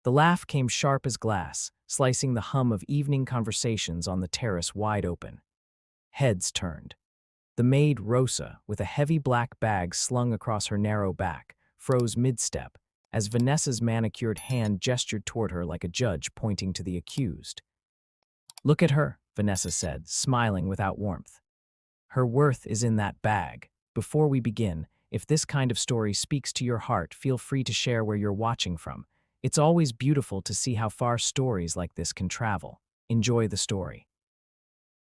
The laugh came sharp as glass, slicing the hum of evening conversations on the terrace wide open. Heads turned. The maid Rosa, with a heavy black bag slung across her narrow back, froze mid-step as Vanessa's manicured hand gestured toward her like a judge pointing to the accused. "Look at her," Vanessa said, smiling without warmth. "Her worth is in that bag. Before we begin, if this kind of story speaks to your heart, feel free to share where you're watching from. It's always beautiful to see how far stories like this can travel. Enjoy the story."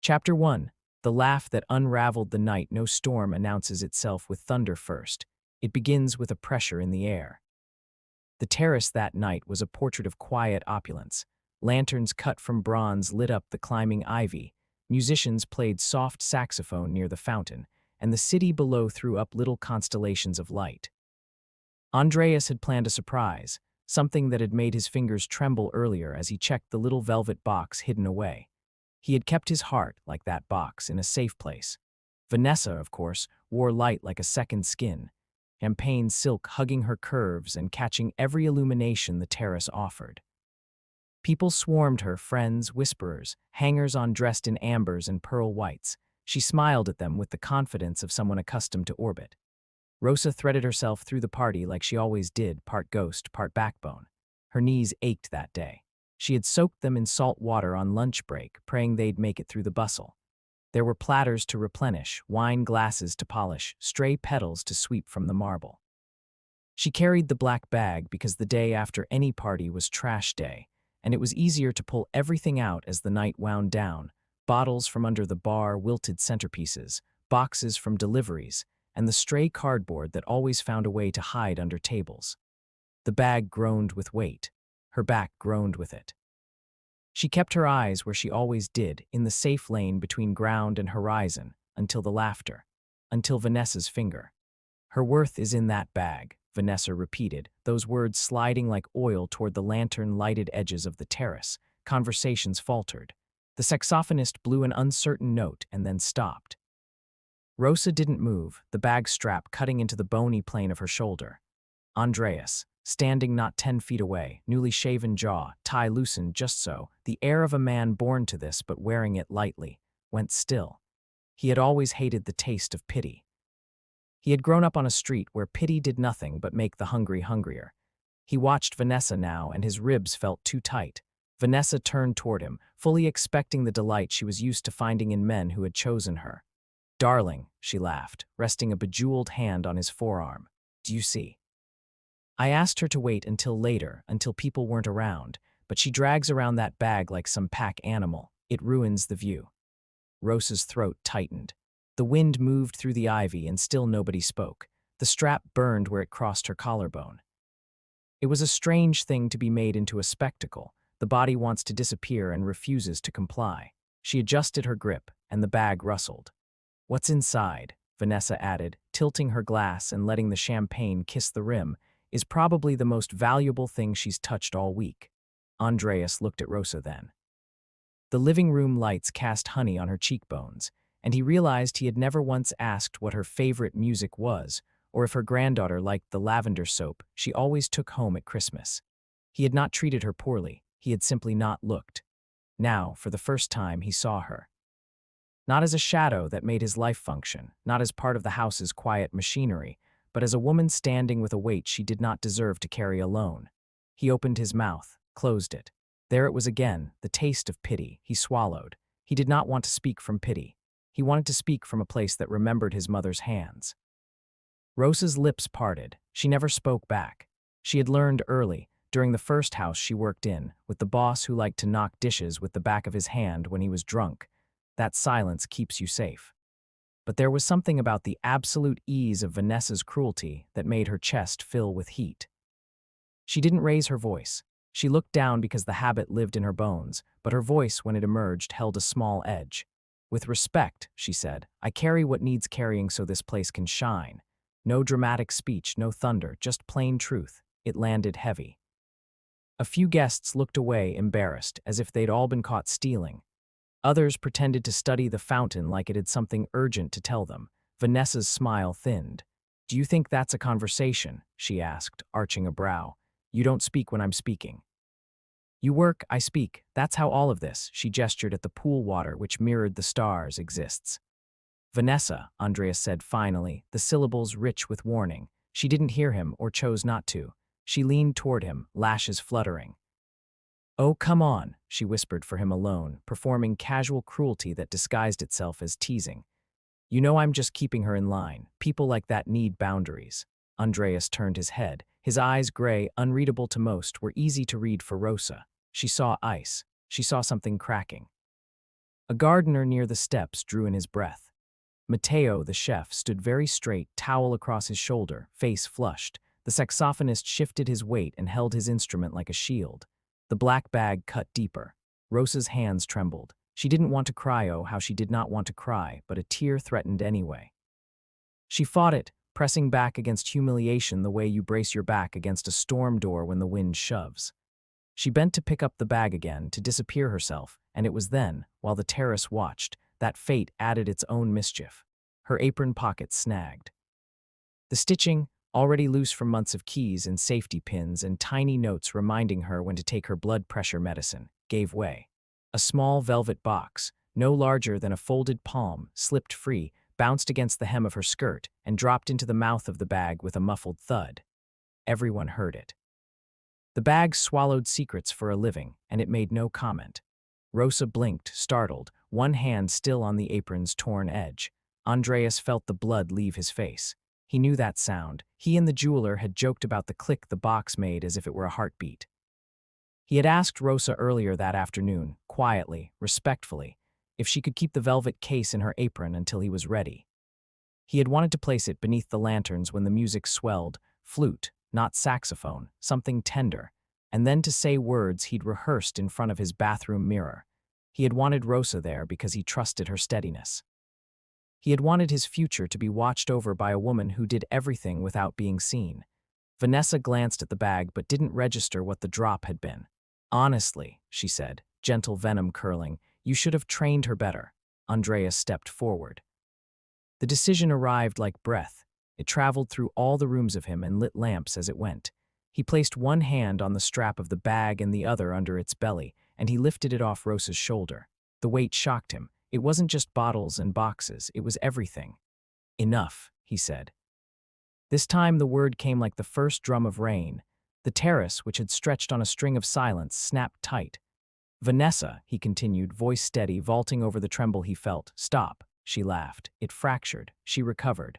Chapter 1. The laugh that unraveled the night. No storm announces itself with thunder first. It begins with a pressure in the air. The terrace that night was a portrait of quiet opulence. Lanterns cut from bronze lit up the climbing ivy. Musicians played soft saxophone near the fountain, and the city below threw up little constellations of light. Andreas had planned a surprise, something that had made his fingers tremble earlier as he checked the little velvet box hidden away. He had kept his heart, like that box, in a safe place. Vanessa, of course, wore light like a second skin, champagne silk hugging her curves and catching every illumination the terrace offered. People swarmed her, friends, whisperers, hangers-on dressed in ambers and pearl whites. She smiled at them with the confidence of someone accustomed to orbit. Rosa threaded herself through the party like she always did, part ghost, part backbone. Her knees ached that day. She had soaked them in salt water on lunch break, praying they'd make it through the bustle. There were platters to replenish, wine glasses to polish, stray petals to sweep from the marble. She carried the black bag because the day after any party was trash day, and it was easier to pull everything out as the night wound down: bottles from under the bar, wilted centerpieces, boxes from deliveries, and the stray cardboard that always found a way to hide under tables. The bag groaned with weight. Her back groaned with it. She kept her eyes where she always did, in the safe lane between ground and horizon, until the laughter, until Vanessa's finger. "Her worth is in that bag," Vanessa repeated, those words sliding like oil toward the lantern-lighted edges of the terrace. Conversations faltered. The saxophonist blew an uncertain note and then stopped. Rosa didn't move, the bag strap cutting into the bony plane of her shoulder. Andreas, standing not 10 feet away, newly shaven jaw, tie loosened just so, the air of a man born to this but wearing it lightly, went still. He had always hated the taste of pity. He had grown up on a street where pity did nothing but make the hungry hungrier. He watched Vanessa now, and his ribs felt too tight. Vanessa turned toward him, fully expecting the delight she was used to finding in men who had chosen her. "Darling," she laughed, resting a bejeweled hand on his forearm. "Do you see? I asked her to wait until later, until people weren't around, but she drags around that bag like some pack animal. It ruins the view." Rosa's throat tightened. The wind moved through the ivy and still nobody spoke. The strap burned where it crossed her collarbone. It was a strange thing to be made into a spectacle. The body wants to disappear and refuses to comply. She adjusted her grip, and the bag rustled. "What's inside?" Vanessa added, tilting her glass and letting the champagne kiss the rim, "is probably the most valuable thing she's touched all week." Andreas looked at Rosa then. The living room lights cast honey on her cheekbones, and he realized he had never once asked what her favorite music was, or if her granddaughter liked the lavender soap she always took home at Christmas. He had not treated her poorly, he had simply not looked. Now, for the first time, he saw her. Not as a shadow that made his life function, not as part of the house's quiet machinery, but as a woman standing with a weight she did not deserve to carry alone. He opened his mouth, closed it. There it was again, the taste of pity. He swallowed. He did not want to speak from pity. He wanted to speak from a place that remembered his mother's hands. Rosa's lips parted. She never spoke back. She had learned early, during the first house she worked in, with the boss who liked to knock dishes with the back of his hand when he was drunk, that silence keeps you safe. But there was something about the absolute ease of Vanessa's cruelty that made her chest fill with heat. She didn't raise her voice. She looked down because the habit lived in her bones, but her voice, when it emerged, held a small edge. "With respect," she said, "I carry what needs carrying so this place can shine. No dramatic speech, no thunder, just plain truth." It landed heavy. A few guests looked away, embarrassed, as if they'd all been caught stealing. Others pretended to study the fountain like it had something urgent to tell them. Vanessa's smile thinned. "Do you think that's a conversation?" she asked, arching a brow. "You don't speak when I'm speaking." You work, I speak, that's how all of this, she gestured at the pool water which mirrored the stars, exists. Vanessa, Andreas said finally, the syllables rich with warning. She didn't hear him or chose not to. She leaned toward him, lashes fluttering. Oh, come on, she whispered for him alone, performing casual cruelty that disguised itself as teasing. You know I'm just keeping her in line. People like that need boundaries. Andreas turned his head. His eyes, gray, unreadable to most, were easy to read for Rosa. She saw ice. She saw something cracking. A gardener near the steps drew in his breath. Matteo, the chef, stood very straight, towel across his shoulder, face flushed. The saxophonist shifted his weight and held his instrument like a shield. The black bag cut deeper. Rosa's hands trembled. She didn't want to cry, oh, how she did not want to cry, but a tear threatened anyway. She fought it, pressing back against humiliation the way you brace your back against a storm door when the wind shoves. She bent to pick up the bag again, to disappear herself, and it was then, while the terrace watched, that fate added its own mischief. Her apron pocket snagged. The stitching, already loose from months of keys and safety pins and tiny notes reminding her when to take her blood pressure medicine, gave way. A small velvet box, no larger than a folded palm, slipped free, bounced against the hem of her skirt, and dropped into the mouth of the bag with a muffled thud. Everyone heard it. The bag swallowed secrets for a living, and it made no comment. Rosa blinked, startled, one hand still on the apron's torn edge. Andreas felt the blood leave his face. He knew that sound. He and the jeweler had joked about the click the box made as if it were a heartbeat. He had asked Rosa earlier that afternoon, quietly, respectfully, if she could keep the velvet case in her apron until he was ready. He had wanted to place it beneath the lanterns when the music swelled, flute, not saxophone, something tender, and then to say words he'd rehearsed in front of his bathroom mirror. He had wanted Rosa there because he trusted her steadiness. He had wanted his future to be watched over by a woman who did everything without being seen. Vanessa glanced at the bag but didn't register what the drop had been. Honestly, she said, gentle venom curling, you should have trained her better. Andreas stepped forward. The decision arrived like breath. It traveled through all the rooms of him and lit lamps as it went. He placed one hand on the strap of the bag and the other under its belly, and he lifted it off Rosa's shoulder. The weight shocked him. It wasn't just bottles and boxes, it was everything. Enough, he said. This time the word came like the first drum of rain. The terrace, which had stretched on a string of silence, snapped tight. Vanessa, he continued, voice steady, vaulting over the tremble he felt. Stop, she laughed. It fractured. She recovered.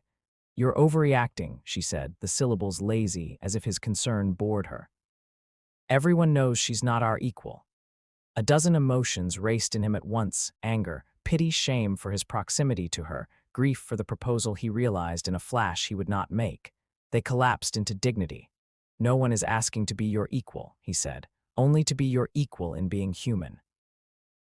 You're overreacting, she said, the syllables lazy, as if his concern bored her. Everyone knows she's not our equal. A dozen emotions raced in him at once, anger, pity, shame for his proximity to her, grief for the proposal he realized in a flash he would not make. They collapsed into dignity. No one is asking to be your equal, he said, only to be your equal in being human.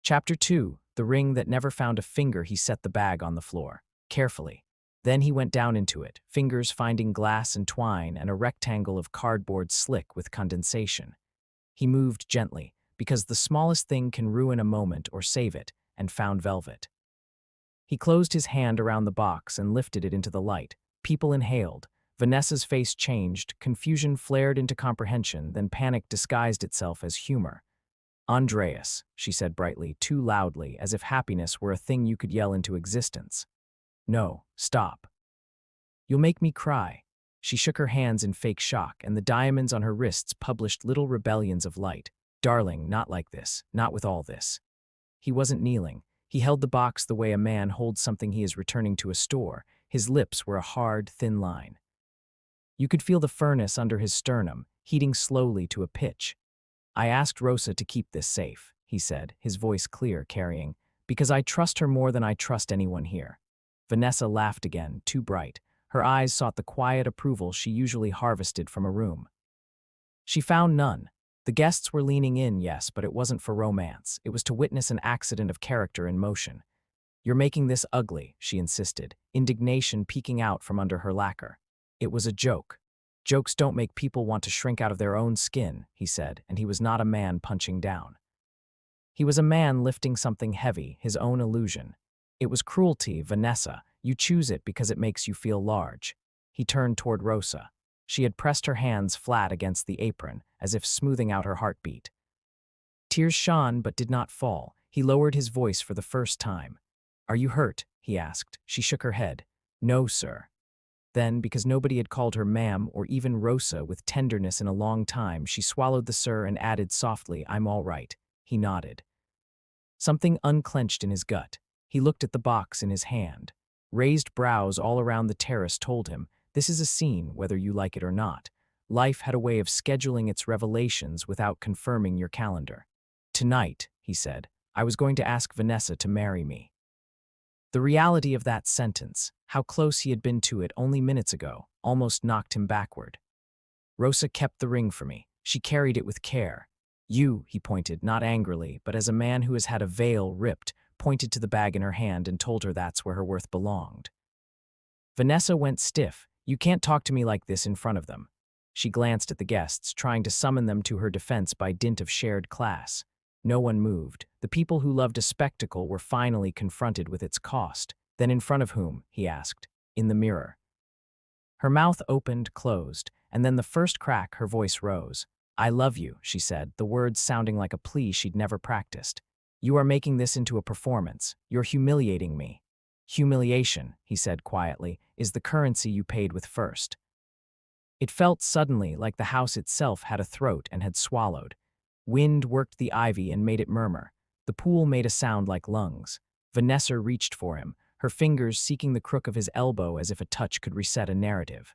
Chapter 2, The Ring That Never Found a Finger. He set the bag on the floor, carefully. Then he went down into it, fingers finding glass and twine and a rectangle of cardboard slick with condensation. He moved gently, because the smallest thing can ruin a moment or save it, and found velvet. He closed his hand around the box and lifted it into the light. People inhaled. Vanessa's face changed, confusion flared into comprehension, then panic disguised itself as humor. Andreas, she said brightly, too loudly, as if happiness were a thing you could yell into existence. No, stop. You'll make me cry. She shook her hands in fake shock, and the diamonds on her wrists published little rebellions of light. Darling, not like this, not with all this. He wasn't kneeling. He held the box the way a man holds something he is returning to a store. His lips were a hard, thin line. You could feel the furnace under his sternum, heating slowly to a pitch. I asked Rosa to keep this safe, he said, his voice clear, carrying, because I trust her more than I trust anyone here. Vanessa laughed again, too bright. Her eyes sought the quiet approval she usually harvested from a room. She found none. The guests were leaning in, yes, but it wasn't for romance. It was to witness an accident of character in motion. You're making this ugly, she insisted, indignation peeking out from under her lacquer. It was a joke. Jokes don't make people want to shrink out of their own skin, he said, and he was not a man punching down. He was a man lifting something heavy, his own illusion. It was cruelty, Vanessa. You choose it because it makes you feel large. He turned toward Rosa. She had pressed her hands flat against the apron, as if smoothing out her heartbeat. Tears shone but did not fall. He lowered his voice for the first time. "Are you hurt?" he asked. She shook her head. "No, sir." Then, because nobody had called her ma'am or even Rosa with tenderness in a long time, she swallowed the sir and added softly, "I'm all right." He nodded. Something unclenched in his gut. He looked at the box in his hand. Raised brows all around the terrace told him, this is a scene, whether you like it or not. Life had a way of scheduling its revelations without confirming your calendar. "Tonight," he said, "I was going to ask Vanessa to marry me." The reality of that sentence, how close he had been to it only minutes ago, almost knocked him backward. "Rosa kept the ring for me. She carried it with care. You," he pointed, not angrily, but as a man who has had a veil ripped, pointed to the bag in her hand and told her that's where her worth belonged. Vanessa went stiff. "You can't talk to me like this in front of them." She glanced at the guests, trying to summon them to her defense by dint of shared class. No one moved. The people who loved a spectacle were finally confronted with its cost. "Then in front of whom?" he asked. "In the mirror." Her mouth opened, closed, and then the first crack her voice rose. "I love you," she said, the words sounding like a plea she'd never practiced. "You are making this into a performance. You're humiliating me." "Humiliation," he said quietly, "is the currency you paid with first." It felt suddenly like the house itself had a throat and had swallowed. Wind worked the ivy and made it murmur. The pool made a sound like lungs. Vanessa reached for him, her fingers seeking the crook of his elbow as if a touch could reset a narrative.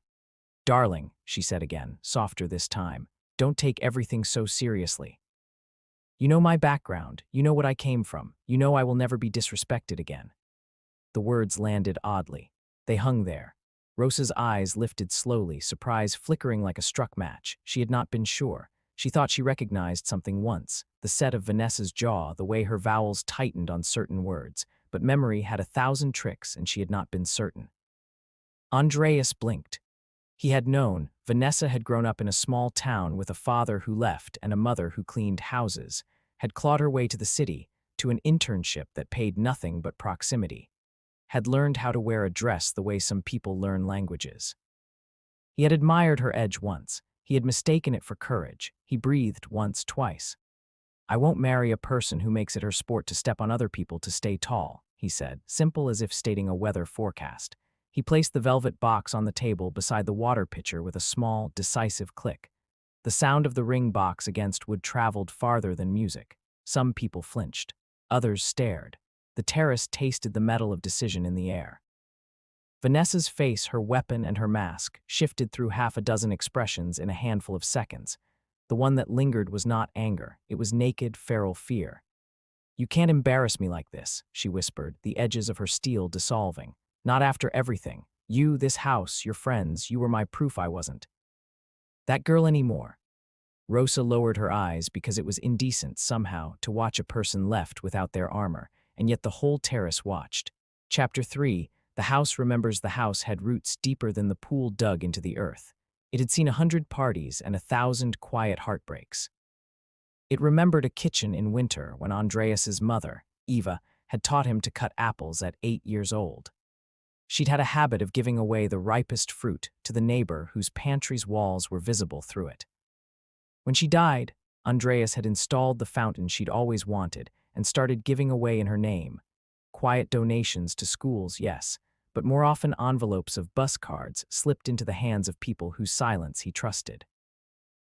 "Darling," she said again, softer this time, "don't take everything so seriously. You know my background, you know what I came from, you know I will never be disrespected again." The words landed oddly. They hung there. Rosa's eyes lifted slowly, surprise flickering like a struck match. She had not been sure. She thought she recognized something once, the set of Vanessa's jaw, the way her vowels tightened on certain words, but memory had 1,000 tricks and she had not been certain. Andreas blinked. He had known. Vanessa had grown up in a small town with a father who left and a mother who cleaned houses, had clawed her way to the city, to an internship that paid nothing but proximity, had learned how to wear a dress the way some people learn languages. He had admired her edge once. He had mistaken it for courage. He breathed once, twice. "I won't marry a person who makes it her sport to step on other people to stay tall," he said, simple as if stating a weather forecast. He placed the velvet box on the table beside the water pitcher with a small, decisive click. The sound of the ring box against wood traveled farther than music. Some people flinched. Others stared. The terrace tasted the metal of decision in the air. Vanessa's face, her weapon and her mask, shifted through half a dozen expressions in a handful of seconds. The one that lingered was not anger. It was naked, feral fear. "You can't embarrass me like this," she whispered, the edges of her steel dissolving. "Not after everything. You, this house, your friends, you were my proof I wasn't that girl anymore." Rosa lowered her eyes because it was indecent, somehow, to watch a person left without their armor, and yet the whole terrace watched. Chapter 3, The House Remembers. The house had roots deeper than the pool dug into the earth. It had seen 100 parties and 1,000 quiet heartbreaks. It remembered a kitchen in winter when Andreas's mother, Eva, had taught him to cut apples at 8 years old. She'd had a habit of giving away the ripest fruit to the neighbor whose pantry's walls were visible through it. When she died, Andreas had installed the fountain she'd always wanted and started giving away in her name. Quiet donations to schools, yes, but more often envelopes of bus cards slipped into the hands of people whose silence he trusted.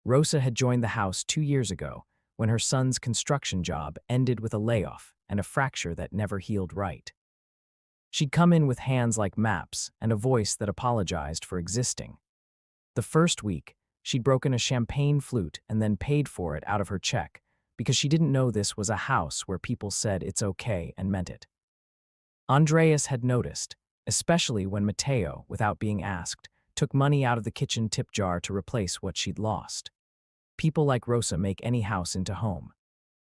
Rosa had joined the house 2 years ago when her son's construction job ended with a layoff and a fracture that never healed right. She'd come in with hands like maps and a voice that apologized for existing. The first week, she'd broken a champagne flute and then paid for it out of her check because she didn't know this was a house where people said it's okay and meant it. Andreas had noticed, especially when Matteo, without being asked, took money out of the kitchen tip jar to replace what she'd lost. People like Rosa make any house into home.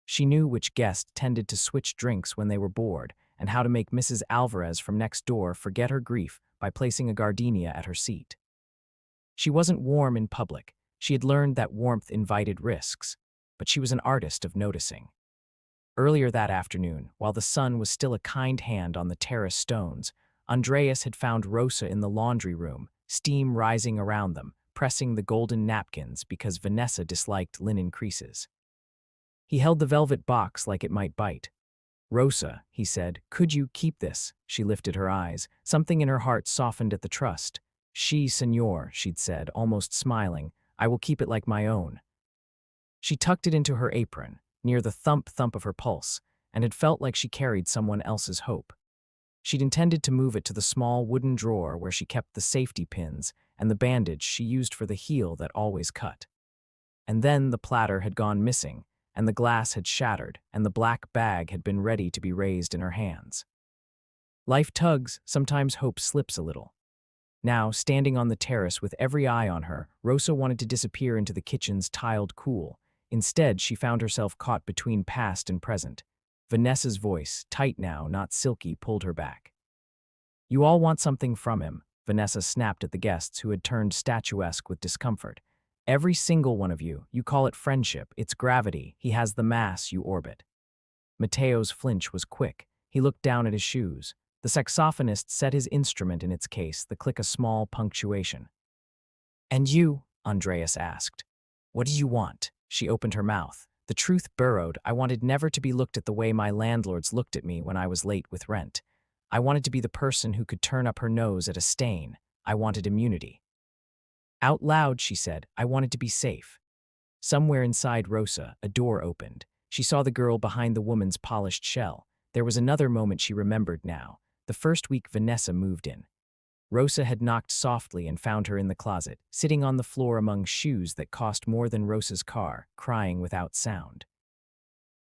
She knew which guest tended to switch drinks when they were bored and how to make Mrs. Alvarez from next door forget her grief by placing a gardenia at her seat. She wasn't warm in public. She had learned that warmth invited risks, but she was an artist of noticing. Earlier that afternoon, while the sun was still a kind hand on the terrace stones, Andreas had found Rosa in the laundry room, steam rising around them, pressing the golden napkins because Vanessa disliked linen creases. He held the velvet box like it might bite. Rosa, he said, could you keep this? She lifted her eyes. Something in her heart softened at the trust. She, senor, she'd said, almost smiling, I will keep it like my own. She tucked it into her apron, near the thump-thump of her pulse, and it felt like she carried someone else's hope. She'd intended to move it to the small wooden drawer where she kept the safety pins and the bandage she used for the heel that always cut. And then the platter had gone missing, and the glass had shattered, and the black bag had been ready to be raised in her hands. Life tugs, sometimes hope slips a little. Now, standing on the terrace with every eye on her, Rosa wanted to disappear into the kitchen's tiled cool. Instead, she found herself caught between past and present. Vanessa's voice, tight now, not silky, pulled her back. You all want something from him, Vanessa snapped at the guests who had turned statuesque with discomfort. Every single one of you, you call it friendship, it's gravity, he has the mass, you orbit. Mateo's flinch was quick. He looked down at his shoes. The saxophonist set his instrument in its case, the click a small punctuation. And you? Andreas asked. What do you want? She opened her mouth. The truth burrowed. I wanted never to be looked at the way my landlords looked at me when I was late with rent. I wanted to be the person who could turn up her nose at a stain. I wanted immunity. Out loud, she said, I wanted to be safe. Somewhere inside Rosa, a door opened. She saw the girl behind the woman's polished shell. There was another moment she remembered now. The first week Vanessa moved in. Rosa had knocked softly and found her in the closet, sitting on the floor among shoes that cost more than Rosa's car, crying without sound.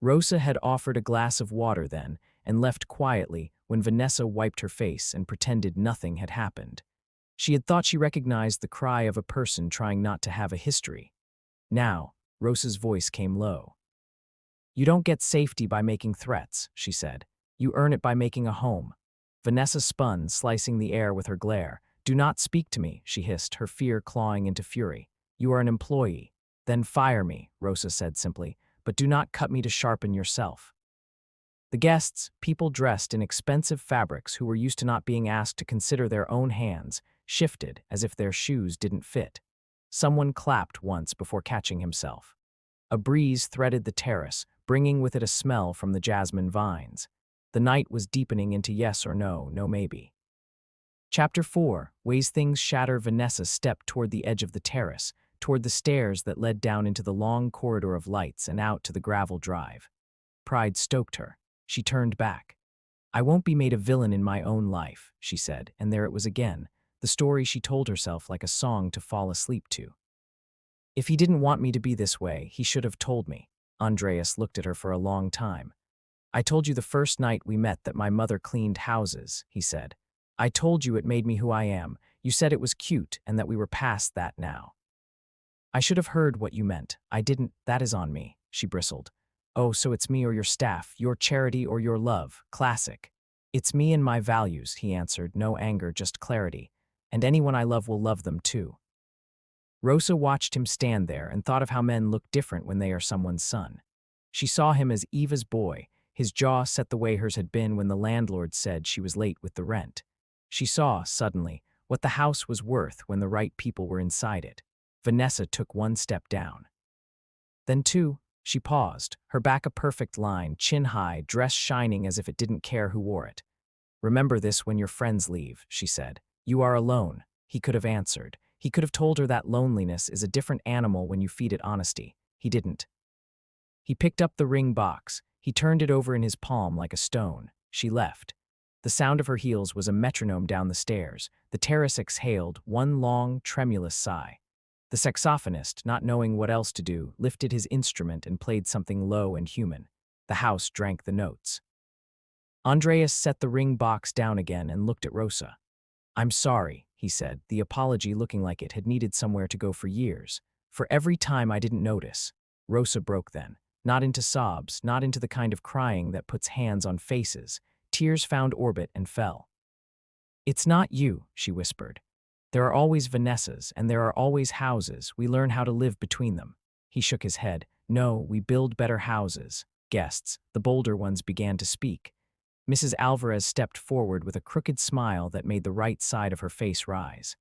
Rosa had offered a glass of water then and left quietly when Vanessa wiped her face and pretended nothing had happened. She had thought she recognized the cry of a person trying not to have a history. Now, Rosa's voice came low. You don't get safety by making threats, she said. You earn it by making a home. Vanessa spun, slicing the air with her glare. Do not speak to me, she hissed, her fear clawing into fury. You are an employee. Then fire me, Rosa said simply, but do not cut me to sharpen yourself. The guests, people dressed in expensive fabrics who were used to not being asked to consider their own hands, shifted as if their shoes didn't fit. Someone clapped once before catching himself. A breeze threaded the terrace, bringing with it a smell from the jasmine vines. The night was deepening into yes or no, no maybe. Chapter 4, Ways Things Shatter. Vanessa stepped toward the edge of the terrace, toward the stairs that led down into the long corridor of lights and out to the gravel drive. Pride stoked her. She turned back. I won't be made a villain in my own life, she said, and there it was again, the story she told herself like a song to fall asleep to. If he didn't want me to be this way, he should have told me. Andreas looked at her for a long time. I told you the first night we met that my mother cleaned houses, he said. I told you it made me who I am. You said it was cute and that we were past that now. I should have heard what you meant. I didn't. That is on me, she bristled. Oh, so it's me or your staff, your charity or your love. Classic. It's me and my values, he answered, no anger, just clarity. And anyone I love will love them too. Rosa watched him stand there and thought of how men look different when they are someone's son. She saw him as Eva's boy, his jaw set the way hers had been when the landlord said she was late with the rent. She saw, suddenly, what the house was worth when the right people were inside it. Vanessa took one step down. Then two. She paused, her back a perfect line, chin high, dress shining as if it didn't care who wore it. Remember this when your friends leave, she said. You are alone, he could have answered. He could have told her that loneliness is a different animal when you feed it honesty. He didn't. He picked up the ring box. He turned it over in his palm like a stone. She left. The sound of her heels was a metronome down the stairs. The terrace exhaled one long, tremulous sigh. The saxophonist, not knowing what else to do, lifted his instrument and played something low and human. The house drank the notes. Andreas set the ring box down again and looked at Rosa. I'm sorry, he said, the apology looking like it had needed somewhere to go for years. For every time I didn't notice. Rosa broke then. Not into sobs, not into the kind of crying that puts hands on faces. Tears found orbit and fell. It's not you, she whispered. There are always Vanessas, and there are always houses. We learn how to live between them. He shook his head. No, we build better houses. Guests, the bolder ones, began to speak. Mrs. Alvarez stepped forward with a crooked smile that made the right side of her face rise.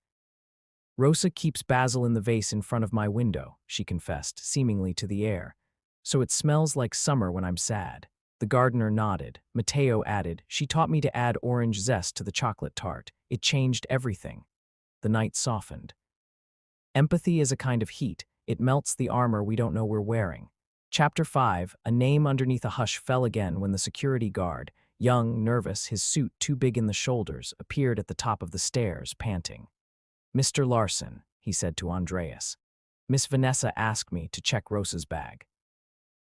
Rosa keeps basil in the vase in front of my window, she confessed, seemingly to the air. So it smells like summer when I'm sad. The gardener nodded. Mateo added, she taught me to add orange zest to the chocolate tart. It changed everything. The night softened. Empathy is a kind of heat. It melts the armor we don't know we're wearing. Chapter 5, a name underneath a hush fell again when the security guard, young, nervous, his suit too big in the shoulders, appeared at the top of the stairs, panting. Mr. Larson, he said to Andreas. Miss Vanessa asked me to check Rosa's bag.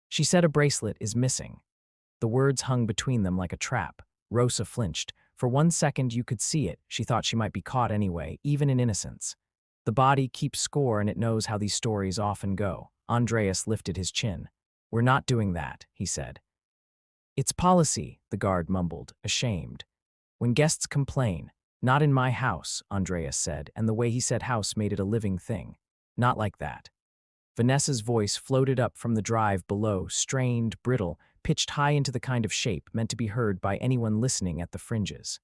She said a bracelet is missing. The words hung between them like a trap. Rosa flinched. For 1 second you could see it. She thought she might be caught anyway, even in innocence. The body keeps score and it knows how these stories often go. Andreas lifted his chin. We're not doing that, he said. It's policy, the guard mumbled, ashamed. When guests complain, not in my house, Andreas said, and the way he said house made it a living thing. Not like that. Vanessa's voice floated up from the drive below, strained, brittle, pitched high into the kind of shape meant to be heard by anyone listening at the fringes.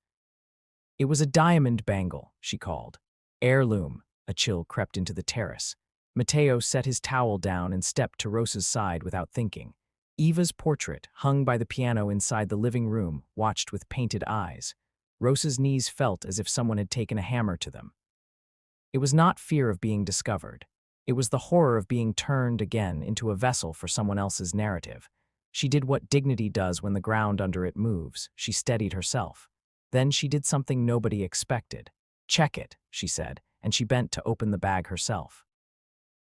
It was a diamond bangle, she called. Heirloom. A chill crept into the terrace. Mateo set his towel down and stepped to Rosa's side without thinking. Eva's portrait, hung by the piano inside the living room, watched with painted eyes. Rosa's knees felt as if someone had taken a hammer to them. It was not fear of being discovered. It was the horror of being turned again into a vessel for someone else's narrative. She did what dignity does when the ground under it moves. She steadied herself. Then she did something nobody expected. Check it, she said, and she bent to open the bag herself.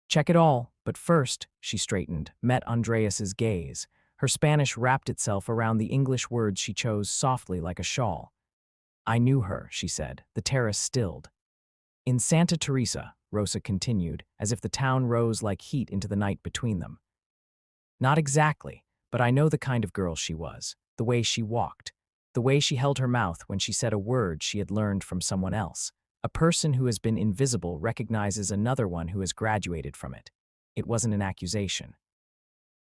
Check it all, but first, she straightened, met Andreas's gaze. Her Spanish wrapped itself around the English words she chose softly like a shawl. I knew her, she said. The terrace stilled. In Santa Teresa, Rosa continued, as if the town rose like heat into the night between them. Not exactly, but I know the kind of girl she was, the way she walked, the way she held her mouth when she said a word she had learned from someone else. A person who has been invisible recognizes another one who has graduated from it. It wasn't an accusation.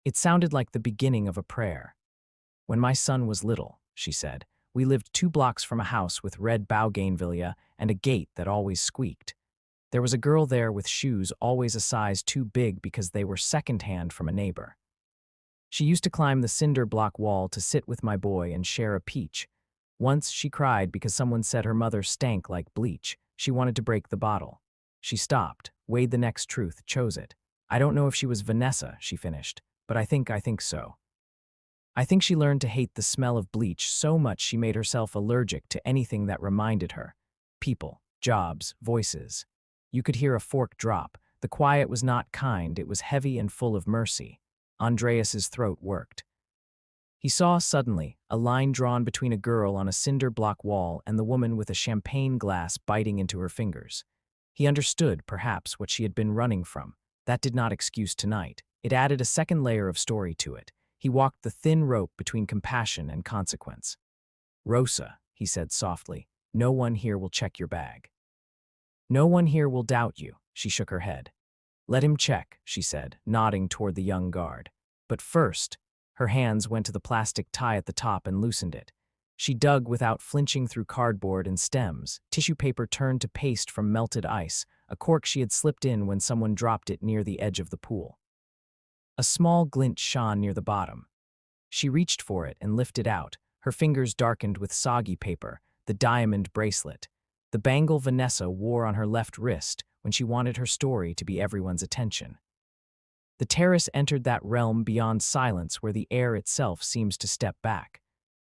It sounded like the beginning of a prayer. When my son was little, she said, we lived 2 blocks from a house with red bougainvillea and a gate that always squeaked. There was a girl there with shoes always a size too big because they were secondhand from a neighbor. She used to climb the cinder block wall to sit with my boy and share a peach. Once she cried because someone said her mother stank like bleach. She wanted to break the bottle. She stopped, weighed the next truth, chose it. I don't know if she was Vanessa, she finished, but I think so. I think she learned to hate the smell of bleach so much she made herself allergic to anything that reminded her. People, jobs, voices. You could hear a fork drop. The quiet was not kind, it was heavy and full of mercy. Andreas's throat worked. He saw suddenly a line drawn between a girl on a cinder block wall and the woman with a champagne glass biting into her fingers. He understood, perhaps, what she had been running from. That did not excuse tonight. It added a second layer of story to it. He walked the thin rope between compassion and consequence. Rosa, he said softly, no one here will check your bag. No one here will doubt you, she shook her head. Let him check, she said, nodding toward the young guard. But first, her hands went to the plastic tie at the top and loosened it. She dug without flinching through cardboard and stems, tissue paper turned to paste from melted ice, a cork she had slipped in when someone dropped it near the edge of the pool. A small glint shone near the bottom. She reached for it and lifted out, her fingers darkened with soggy paper, the diamond bracelet, the bangle Vanessa wore on her left wrist when she wanted her story to be everyone's attention. The terrace entered that realm beyond silence where the air itself seems to step back.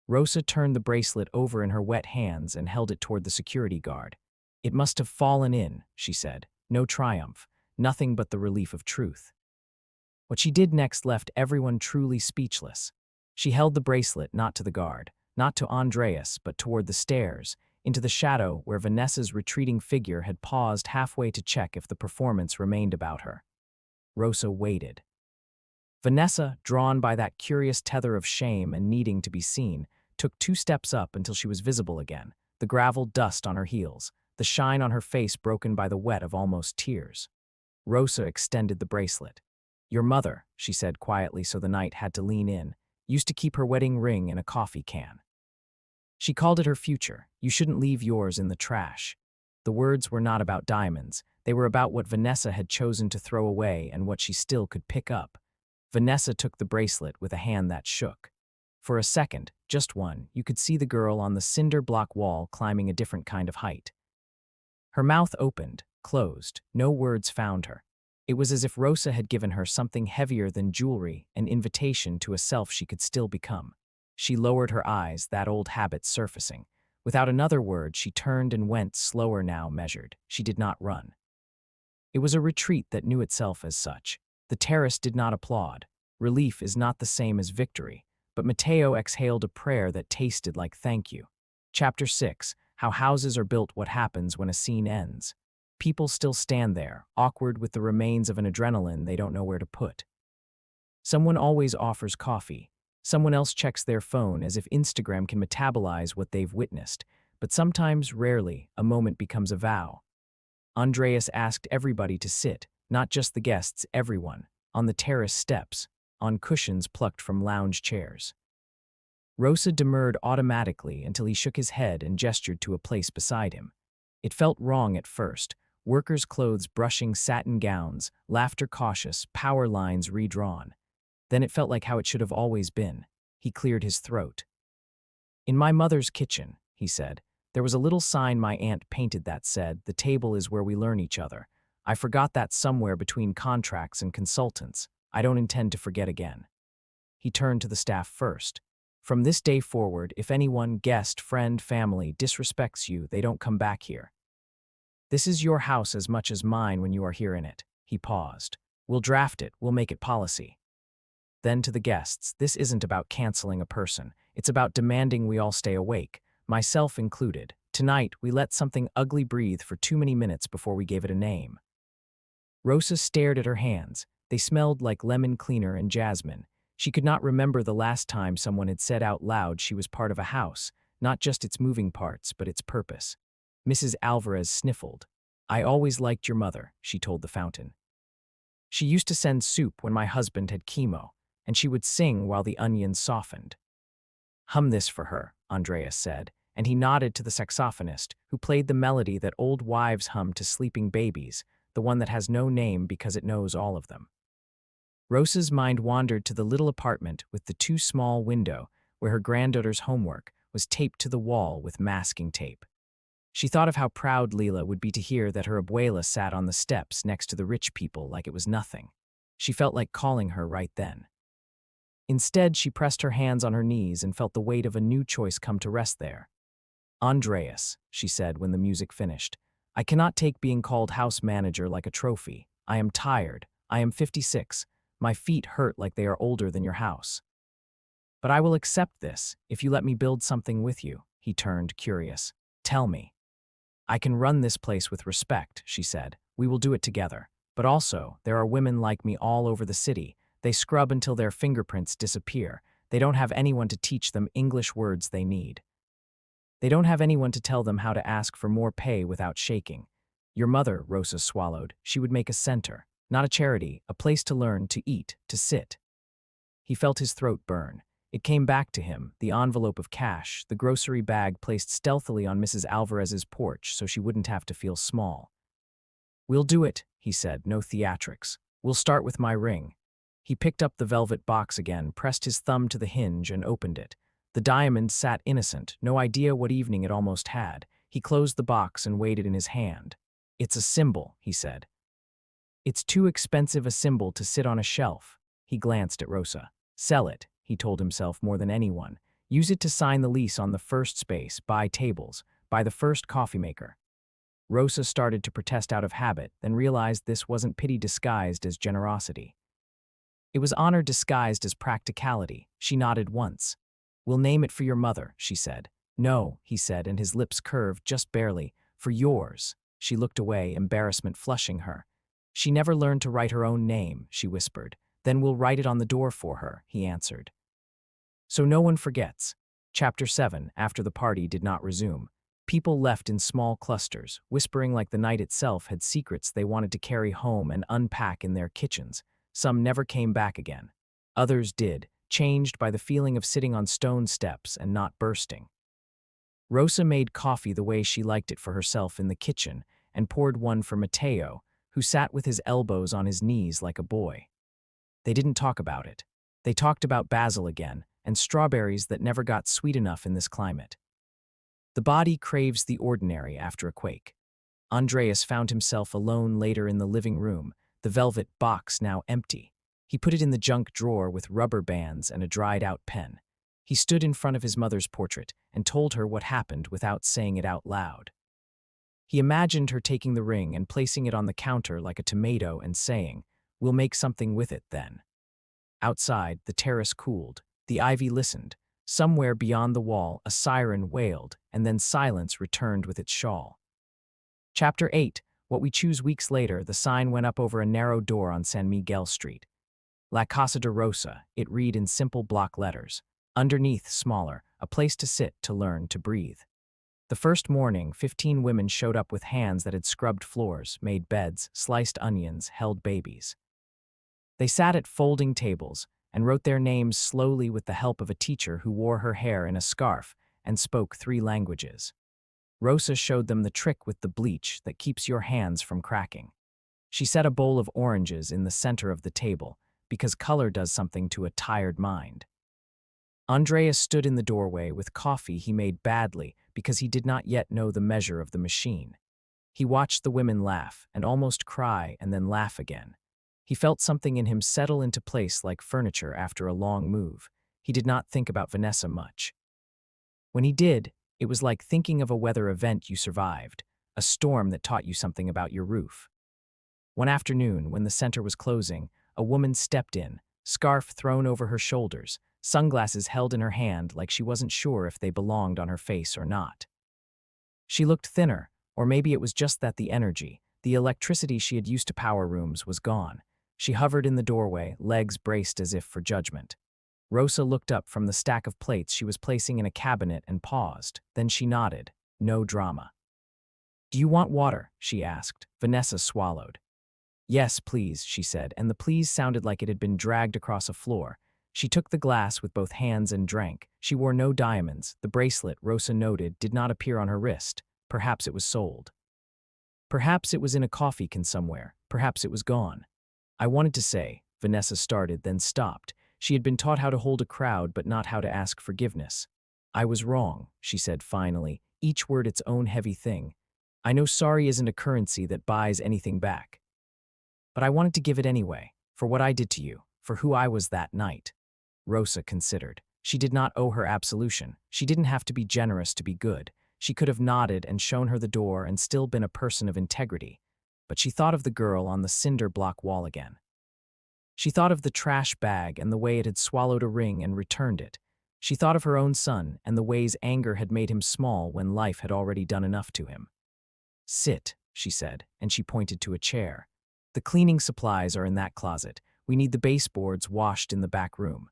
Rosa turned the bracelet over in her wet hands and held it toward the security guard. It must have fallen in, she said. No triumph, nothing but the relief of truth. What she did next left everyone truly speechless. She held the bracelet not to the guard, not to Andreas, but toward the stairs, into the shadow where Vanessa's retreating figure had paused halfway to check if the performance remained about her. Rosa waited. Vanessa, drawn by that curious tether of shame and needing to be seen, took 2 steps up until she was visible again, the gravel dust on her heels, the shine on her face broken by the wet of almost tears. Rosa extended the bracelet. Your mother, she said quietly so the knight had to lean in, used to keep her wedding ring in a coffee can. She called it her future. You shouldn't leave yours in the trash. The words were not about diamonds. They were about what Vanessa had chosen to throw away and what she still could pick up. Vanessa took the bracelet with a hand that shook. For a second, just one, you could see the girl on the cinder block wall climbing a different kind of height. Her mouth opened, closed, no words found her. It was as if Rosa had given her something heavier than jewelry, an invitation to a self she could still become. She lowered her eyes, that old habit surfacing. Without another word, she turned and went, slower now, measured. She did not run. It was a retreat that knew itself as such. The terrace did not applaud. Relief is not the same as victory, but Mateo exhaled a prayer that tasted like thank you. Chapter 6, How Houses Are Built, What Happens When a Scene Ends. People still stand there, awkward with the remains of an adrenaline they don't know where to put. Someone always offers coffee. Someone else checks their phone as if Instagram can metabolize what they've witnessed, but sometimes, rarely, a moment becomes a vow. Andreas asked everybody to sit, not just the guests, everyone, on the terrace steps, on cushions plucked from lounge chairs. Rosa demurred automatically until he shook his head and gestured to a place beside him. It felt wrong at first, workers' clothes brushing satin gowns, laughter cautious, power lines redrawn. Then it felt like how it should have always been. He cleared his throat. "In my mother's kitchen," he said, "there was a little sign my aunt painted that said, 'The table is where we learn each other.' I forgot that somewhere between contracts and consultants. I don't intend to forget again." He turned to the staff first. "From this day forward, if anyone, guest, friend, family, disrespects you, they don't come back here. This is your house as much as mine when you are here in it." He paused. "We'll draft it, we'll make it policy." Then to the guests, "This isn't about canceling a person. It's about demanding we all stay awake, myself included. Tonight, we let something ugly breathe for too many minutes before we gave it a name." Rosa stared at her hands. They smelled like lemon cleaner and jasmine. She could not remember the last time someone had said out loud she was part of a house, not just its moving parts, but its purpose. Mrs. Alvarez sniffled. "I always liked your mother," she told the fountain. "She used to send soup when my husband had chemo, and she would sing while the onions softened." "Hum this for her," Andreas said, and he nodded to the saxophonist, who played the melody that old wives hum to sleeping babies, the one that has no name because it knows all of them. Rosa's mind wandered to the little apartment with the too small window where her granddaughter's homework was taped to the wall with masking tape. She thought of how proud Leela would be to hear that her abuela sat on the steps next to the rich people like it was nothing. She felt like calling her right then. Instead, she pressed her hands on her knees and felt the weight of a new choice come to rest there. "Andreas," she said when the music finished, "I cannot take being called house manager like a trophy. I am tired. I am 56. My feet hurt like they are older than your house. But I will accept this if you let me build something with you." He turned, curious. "Tell me." "I can run this place with respect," she said. "We will do it together. But also, there are women like me all over the city. They scrub until their fingerprints disappear. They don't have anyone to teach them English words they need. They don't have anyone to tell them how to ask for more pay without shaking. Your mother," Rosa swallowed, "she would make a center. Not a charity, a place to learn, to eat, to sit." He felt his throat burn. It came back to him, the envelope of cash, the grocery bag placed stealthily on Mrs. Alvarez's porch so she wouldn't have to feel small. "We'll do it," he said, "no theatrics. We'll start with my ring." He picked up the velvet box again, pressed his thumb to the hinge, and opened it. The diamond sat innocent, no idea what evening it almost had. He closed the box and weighed it in his hand. "It's a symbol," he said. "It's too expensive a symbol to sit on a shelf." He glanced at Rosa. "Sell it," he told himself more than anyone. "Use it to sign the lease on the first space, buy tables, buy the first coffee maker." Rosa started to protest out of habit, then realized this wasn't pity disguised as generosity. It was honor disguised as practicality. She nodded once. "We'll name it for your mother," she said. "No," he said, and his lips curved just barely. "For yours." She looked away, embarrassment flushing her. "She never learned to write her own name," she whispered. "Then we'll write it on the door for her," he answered. So no one forgets. Chapter 7, after the party did not resume. People left in small clusters, whispering like the night itself had secrets they wanted to carry home and unpack in their kitchens. Some never came back again. Others did, changed by the feeling of sitting on stone steps and not bursting. Rosa made coffee the way she liked it for herself in the kitchen and poured one for Mateo, who sat with his elbows on his knees like a boy. They didn't talk about it. They talked about basil again, and strawberries that never got sweet enough in this climate. The body craves the ordinary after a quake. Andreas found himself alone later in the living room, the velvet box now empty. He put it in the junk drawer with rubber bands and a dried-out pen. He stood in front of his mother's portrait and told her what happened without saying it out loud. He imagined her taking the ring and placing it on the counter like a tomato and saying, "We'll make something with it then." Outside, the terrace cooled. The ivy listened. Somewhere beyond the wall, a siren wailed, and then silence returned with its shawl. Chapter 8. What we choose weeks later, the sign went up over a narrow door on San Miguel Street. La Casa de Rosa, it read in simple block letters. Underneath, smaller, a place to sit, to learn, to breathe. The first morning, 15 women showed up with hands that had scrubbed floors, made beds, sliced onions, held babies. They sat at folding tables and wrote their names slowly with the help of a teacher who wore her hair in a scarf and spoke 3 languages. Rosa showed them the trick with the bleach that keeps your hands from cracking. She set a bowl of oranges in the center of the table, because color does something to a tired mind. Andreas stood in the doorway with coffee he made badly because he did not yet know the measure of the machine. He watched the women laugh and almost cry and then laugh again. He felt something in him settle into place like furniture after a long move. He did not think about Vanessa much. When he did, it was like thinking of a weather event you survived, a storm that taught you something about your roof. One afternoon, when the center was closing, a woman stepped in, scarf thrown over her shoulders, sunglasses held in her hand like she wasn't sure if they belonged on her face or not. She looked thinner, or maybe it was just that the energy, the electricity she had used to power rooms, was gone. She hovered in the doorway, legs braced as if for judgment. Rosa looked up from the stack of plates she was placing in a cabinet and paused. Then she nodded. No drama. "Do you want water?" she asked. Vanessa swallowed. "Yes, please," she said, and the please sounded like it had been dragged across a floor. She took the glass with both hands and drank. She wore no diamonds. The bracelet, Rosa noted, did not appear on her wrist. Perhaps it was sold. Perhaps it was in a coffee can somewhere. Perhaps it was gone. "I wanted to say," Vanessa started, then stopped. She had been taught how to hold a crowd but not how to ask forgiveness. "I was wrong," she said finally, each word its own heavy thing. "I know sorry isn't a currency that buys anything back. But I wanted to give it anyway, for what I did to you, for who I was that night." Rosa considered. She did not owe her absolution. She didn't have to be generous to be good. She could have nodded and shown her the door and still been a person of integrity. But she thought of the girl on the cinder block wall again. She thought of the trash bag and the way it had swallowed a ring and returned it. She thought of her own son and the ways anger had made him small when life had already done enough to him. "Sit," she said, and she pointed to a chair. "The cleaning supplies are in that closet. We need the baseboards washed in the back room.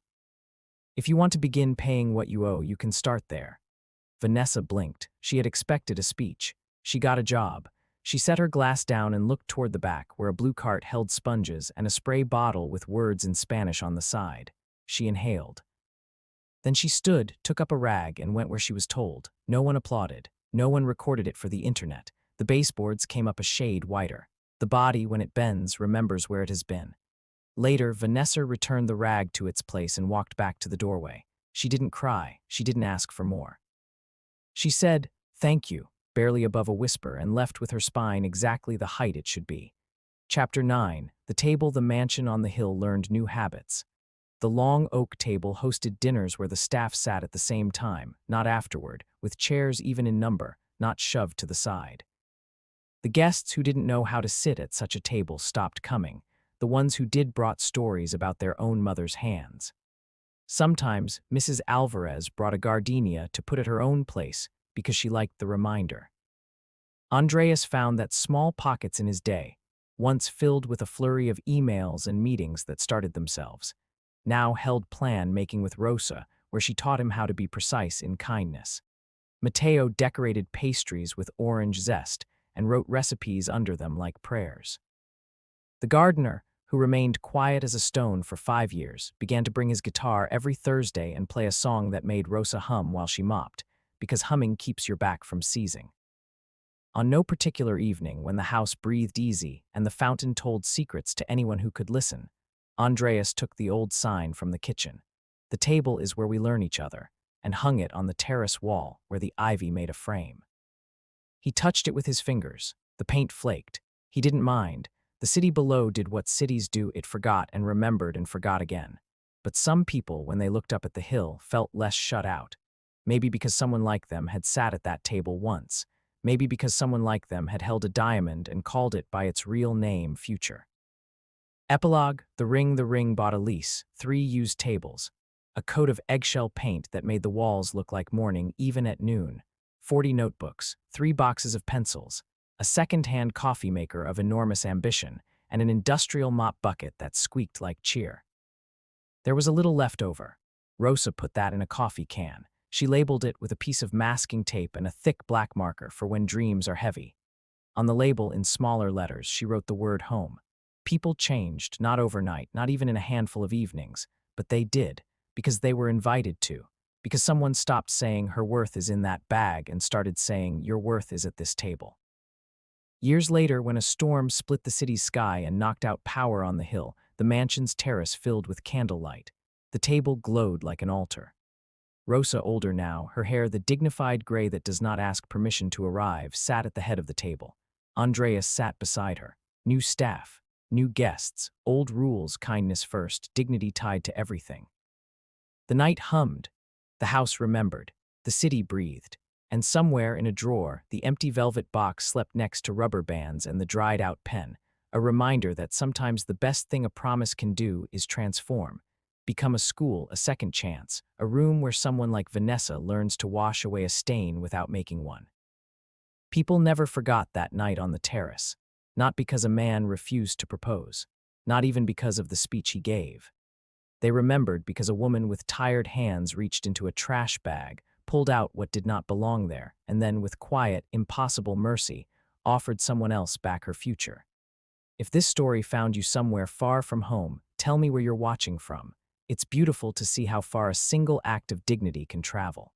If you want to begin paying what you owe, you can start there." Vanessa blinked. She had expected a speech. She got a job. She set her glass down and looked toward the back, where a blue cart held sponges and a spray bottle with words in Spanish on the side. She inhaled. Then she stood, took up a rag, and went where she was told. No one applauded. No one recorded it for the internet. The baseboards came up a shade wider. The body, when it bends, remembers where it has been. Later, Vanessa returned the rag to its place and walked back to the doorway. She didn't cry. She didn't ask for more. She said, "Thank you," barely above a whisper, and left with her spine exactly the height it should be. Chapter 9. The table the mansion on the hill learned new habits. The long oak table hosted dinners where the staff sat at the same time, not afterward, with chairs even in number, not shoved to the side. The guests who didn't know how to sit at such a table stopped coming. The ones who did brought stories about their own mother's hands. Sometimes, Mrs. Alvarez brought a gardenia to put at her own place because she liked the reminder. Andreas found that small pockets in his day, once filled with a flurry of emails and meetings that started themselves, now held plan-making with Rosa, where she taught him how to be precise in kindness. Mateo decorated pastries with orange zest and wrote recipes under them like prayers. The gardener, who remained quiet as a stone for 5 years, began to bring his guitar every Thursday and play a song that made Rosa hum while she mopped, because humming keeps your back from seizing. On no particular evening, when the house breathed easy and the fountain told secrets to anyone who could listen, Andreas took the old sign from the kitchen. The table is where we learn each other, and hung it on the terrace wall where the ivy made a frame. He touched it with his fingers. The paint flaked. He didn't mind. The city below did what cities do, it forgot and remembered and forgot again. But some people, when they looked up at the hill, felt less shut out. Maybe because someone like them had sat at that table once. Maybe because someone like them had held a diamond and called it by its real name, future. Epilogue: The ring bought a lease, 3 used tables, a coat of eggshell paint that made the walls look like morning even at noon, 40 notebooks, 3 boxes of pencils, a second-hand coffee maker of enormous ambition, and an industrial mop bucket that squeaked like cheer. There was a little left over. Rosa put that in a coffee can. She labeled it with a piece of masking tape and a thick black marker for when dreams are heavy. On the label, in smaller letters, she wrote the word home. People changed, not overnight, not even in a handful of evenings, but they did, because they were invited to, because someone stopped saying her worth is in that bag and started saying your worth is at this table. Years later, when a storm split the city's sky and knocked out power on the hill, the mansion's terrace filled with candlelight. The table glowed like an altar. Rosa, older now, her hair the dignified gray that does not ask permission to arrive, sat at the head of the table. Andreas sat beside her. New staff, new guests, old rules, kindness first, dignity tied to everything. The night hummed. The house remembered. The city breathed. And somewhere in a drawer, the empty velvet box slept next to rubber bands and the dried-out pen, a reminder that sometimes the best thing a promise can do is transform. Become a school, a second chance, a room where someone like Vanessa learns to wash away a stain without making one. People never forgot that night on the terrace, not because a man refused to propose, not even because of the speech he gave. They remembered because a woman with tired hands reached into a trash bag, pulled out what did not belong there, and then, with quiet, impossible mercy, offered someone else back her future. If this story found you somewhere far from home, tell me where you're watching from. It's beautiful to see how far a single act of dignity can travel.